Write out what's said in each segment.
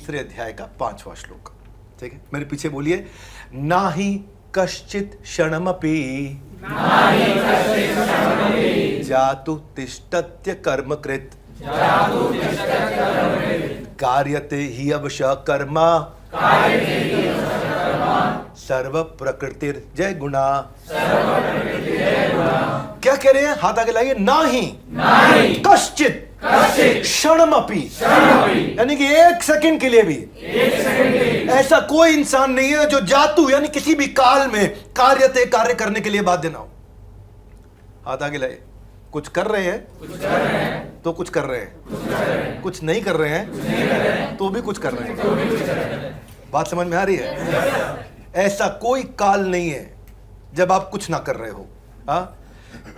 तीसरे अध्याय का 5वां श्लोक। ठीक है, मेरे पीछे बोलिए। ना ही कश्चित क्षणमपि जातु तिष्ठत्य कर्मकृत कार्यते हि अवश्य कर्मा सर्व प्रकृतिर जय गुणा। क्या कह रहे हैं? हाथ आगे लाइए। ना ही कश्चित क्षणमपि, यानी कि एक सेकंड के लिए भी ऐसा कोई इंसान नहीं है जो जातु यानी किसी भी काल में कार्य करने के लिए बाध्य ना हो। हाथ आगे लाइए। कुछ कर रहे हैं तो कुछ कर रहे हैं, कुछ नहीं कर रहे हैं तो भी कुछ कर रहे हैं। बात समझ में आ रही है? ऐसा कोई काल नहीं है जब आप कुछ ना कर रहे हो। हाँ,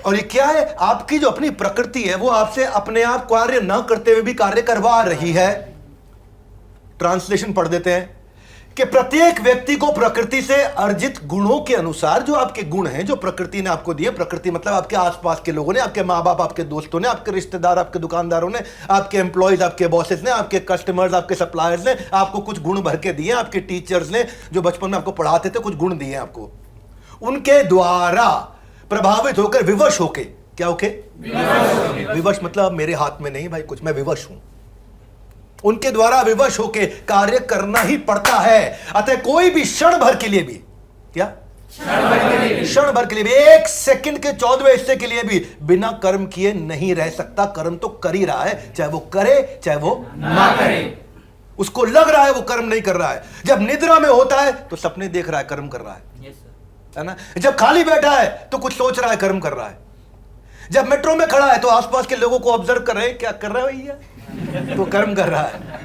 और ये क्या है? आपकी जो अपनी प्रकृति है वो आपसे अपने आप कार्य ना करते हुए भी कार्य करवा रही है। ट्रांसलेशन पढ़ देते हैं कि प्रत्येक व्यक्ति को प्रकृति से अर्जित गुणों के अनुसार, जो आपके गुण हैं, जो प्रकृति ने आपको दिए, प्रकृति मतलब आपके आसपास के लोगों ने, आपके माँ बाप, आपके दोस्तों ने, आपके रिश्तेदार, आपके दुकानदारों ने, आपके एम्प्लॉयज, आपके बॉसेस ने, आपके कस्टमर्स, आपके सप्लायर्स ने आपको कुछ गुण भर के दिए, आपके टीचर्स ने जो बचपन में आपको पढ़ाते थे कुछ गुण दिए आपको। उनके द्वारा प्रभावित होकर, विवश होके, क्या होके? विवश मतलब मेरे हाथ में नहीं भाई कुछ, मैं विवश हूं। उनके द्वारा विवश होके कार्य करना ही पड़ता है। अतः कोई भी क्षण भर के लिए भी, क्या क्षण भर के लिए भी, एक सेकंड के 14वें हिस्से के लिए भी बिना कर्म किए नहीं रह सकता। कर्म तो कर ही रहा है, चाहे वो करे चाहे वो ना करे। उसको लग रहा है वो कर्म नहीं कर रहा है। जब निद्रा में होता है तो सपने देख रहा है, कर्म कर रहा है ना। जब खाली बैठा है तो कुछ सोच रहा है, कर्म कर रहा है। जब मेट्रो में खड़ा है तो आसपास के लोगों को ऑब्जर्व कर रहे हैं, क्या कर रहा है भैया, तो कर्म कर रहा है।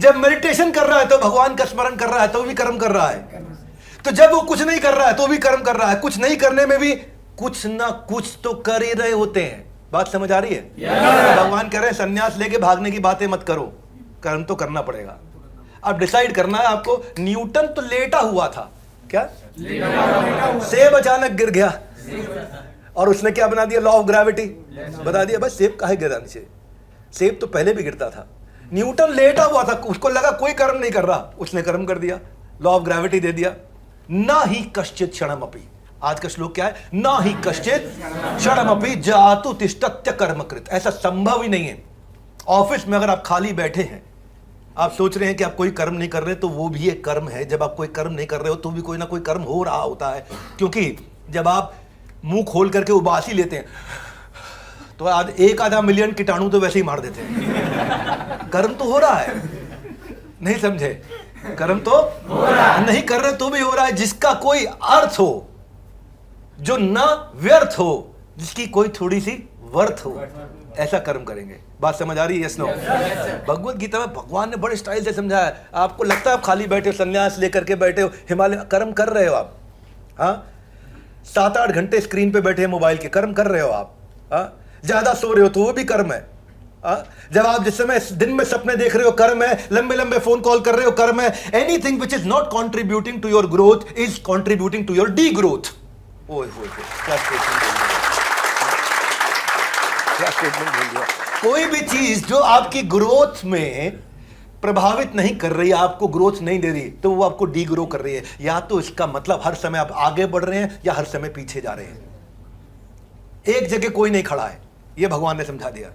जब मेडिटेशन कर रहा है तो भगवान का स्मरण कर रहा है तो भी कर्म कर रहा है। तो जब वो कुछ नहीं कर रहा है तो भी कर्म कर रहा है। कुछ नहीं करने में भी कुछ ना कुछ तो कर ही रहे होते हैं। बात समझ आ रही है? भगवान कह रहे हैं संन्यास लेके भागने की बातें मत करो, कर्म तो करना पड़ेगा। अब डिसाइड करना है आपको। न्यूटन तो लेटा हुआ था, क्या सेब अचानक गिर गया और उसने क्या बना दिया? लॉ ऑफ ग्रेविटी बता दिया। बस सेब काहे गिरा नीचे? सेब तो पहले भी गिरता था। न्यूटन लेटा हुआ था, उसको लगा कोई कर्म नहीं कर रहा, उसने कर्म कर दिया, लॉ ऑफ ग्रेविटी दे दिया। ना ही कश्चित क्षणमपि, आज का श्लोक क्या है? ना ही कश्चित क्षणमपि जातु तिष्ठत्य कर्मकृत। ऐसा संभव ही नहीं है। ऑफिस में अगर आप खाली बैठे हैं, आप सोच रहे हैं कि आप कोई कर्म नहीं कर रहे, तो वो भी एक कर्म है। जब आप कोई कर्म नहीं कर रहे हो तो भी कोई ना कोई कर्म हो रहा होता है। क्योंकि जब आप मुंह खोल करके उबासी लेते हैं तो एक आधा मिलियन कीटाणु तो वैसे ही मार देते हैं। कर्म तो हो रहा है, नहीं समझे? कर्म तो हो रहा है, नहीं कर रहे तो भी हो रहा है। जिसका कोई अर्थ हो, जो ना व्यर्थ हो, जिसकी कोई थोड़ी सी वर्थ हो, ऐसा कर्म करेंगे। बात समझ आ रही है? Yes no? भगवत गीता में भगवान ने बड़े स्टाइल से समझाया। आपको लगता है आप खाली बैठे हो, संन्यास लेकर के बैठे हो, हिमालय, कर्म कर रहे हो आप। हाँ, 7-8 घंटे स्क्रीन पे बैठे मोबाइल के, कर्म कर रहे हो आप। हाँ, ज्यादा सो रहे हो तो वो भी कर्म है। जब आप जिस समय दिन में सपने देख रहे हो, कर्म है। लंबे लंबे फोन कॉल कर रहे हो, कर्म है। Anything which is not contributing to your growth is contributing to your degrowth. कोई भी चीज जो आपकी ग्रोथ में प्रभावित नहीं कर रही है, आपको ग्रोथ नहीं दे रही, तो वो आपको डी ग्रो कर रही है। या तो इसका मतलब हर समय आप आगे बढ़ रहे हैं या हर समय पीछे जा रहे हैं। एक जगह कोई नहीं खड़ा है, ये भगवान ने समझा दिया।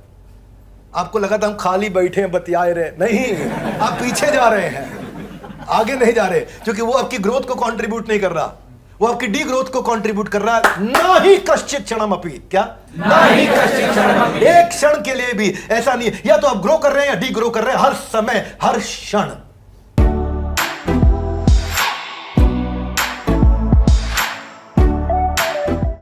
आपको लगा था हम खाली बैठे हैं, बतियाए रहे, नहीं, आप पीछे जा रहे हैं, आगे नहीं जा रहे, क्योंकि वो आपकी ग्रोथ को कंट्रीब्यूट नहीं कर रहा, वो आपकी डी ग्रोथ को कंट्रीब्यूट कर रहा है। ना ही कश्चित क्षणमपि, क्या ना ही कश्चित क्षणमपि, एक क्षण के लिए भी ऐसा नहीं है। या तो आप ग्रो कर रहे हैं या डी ग्रो कर रहे हैं, हर समय हर क्षण